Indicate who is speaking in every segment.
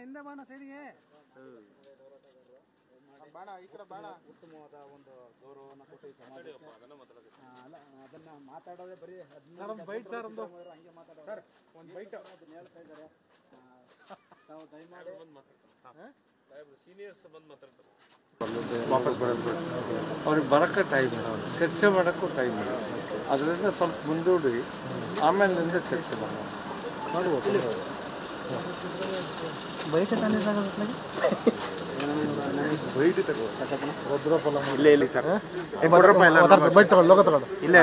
Speaker 1: ಹಿಂದೆ ಬಾಣ ಸೈಡಿಗೆ
Speaker 2: ಬಾಣ ಈ ಕಡೆ ಬಾಣ. ಉತ್ತಮವಾದ ಒಂದು ಗೌರವವನ್ನು ಕೊಟ್ಟು ಅದನ್ನ ಮಾತಾಡೋದೇ ಬರೀ ಬೈಟ್ ಸರ್ ಒಂದು ಹಂಗೆ ಮಾತಾಡೋದು ಸರ್ ಒಂದು ಬೈಟ್ ಅದನ್ನ ಹೇಳ್ತಾ ಇದ್ದಾರೆ. ತಾವು ದಯಮಾಡಿ ಸಾಹೇಬ್ರು ಸೀನಿಯರ್ಸ್ ಬಂದು ಮಾತಾಡ್ತಾರೆ.
Speaker 3: ವಾಪಸ್ ಬರೋದು ಅವ್ರಿಗೆ ಬರೋಕ್ಕೆ ಟೈಮ್ ಇರೋದು, ಚರ್ಚೆ ಮಾಡೋಕ್ಕೂ ಟೈಮ್ ಇರೋದು. ಅದರಿಂದ ಸ್ವಲ್ಪ ಮುಂದೂಡಿ ಆಮೇಲಿಂದ ಚರ್ಚೆ ಮಾಡ್ಬೋದು.
Speaker 1: ಬೈಕ್ ತಾನೇ
Speaker 3: ಬೈಟ್ ತಗೋ ಭದ್ರಫಲ
Speaker 2: ಇಲ್ಲ ಇಲ್ಲ ಸರ್
Speaker 3: ಬೈಟ್ ತಗೊಂಡು ಲೋಕ ತಗೊಂಡು
Speaker 2: ಇಲ್ಲೇ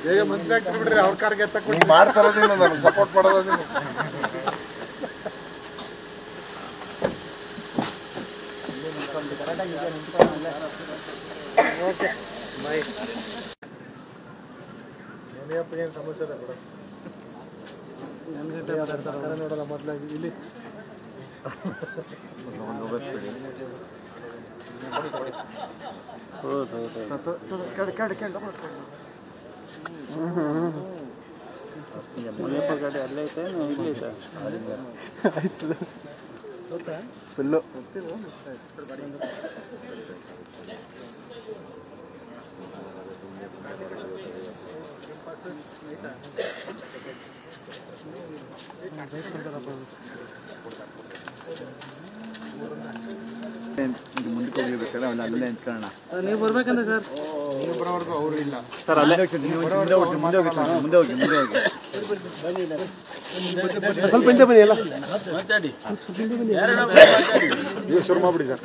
Speaker 3: ಹೇಗೆ ಮಂತ್ರಿ ಆಗ್ತೀರಿ ಬಿಡ್ರಿ, ಅವ್ರ ಕಾರ್ಗೆ ತಗೊಂಡು ಮಾಡ್ತಾರ ನನಗೆ ಸಪೋರ್ಟ್ ಮಾಡೋದು.
Speaker 1: Okay by.
Speaker 3: ಏನು ಸಮಸ್ಯೆ ಇದೆ ಕೂಡ ನೋಡಲ್ಲ ಮೊದಲಾಗಿ ಇಲ್ಲಿ
Speaker 2: ಮುನಿಯಪ್ಪ ಗಾಡಿ ಅಲ್ಲೇ ಐತೆ ಇಲ್ಲಿ ಸರ್
Speaker 3: ಫುಲ್ಲು
Speaker 2: ಮುಂದಕ್ಕೆ ಹೋಗಿರ್ಬೇಕಾದ್ರೆ ಒಂದು ಅಲ್ಲೇ ನಿಂತ್ಕೊಳ್ಳೋಣ.
Speaker 1: ನೀವು ಬರ್ಬೇಕಂದ್ರೆ ಸರ್
Speaker 2: ನೀವು ಬರೋವರೆಗೂ ಅವರು ಇಲ್ಲ
Speaker 1: ಸರ್ ಅಲ್ಲೇ
Speaker 2: ಮುಂದೆ ಹೋಗಿ
Speaker 3: ಸ್ವಲ್ಪ ಹಿಂದೆ ಬನ್ನಿ ಎಲ್ಲ
Speaker 2: ಮಾತಾಡಿ
Speaker 3: ನೀವು ಶುರು ಮಾಡ್ಬಿಡಿ ಸರ್.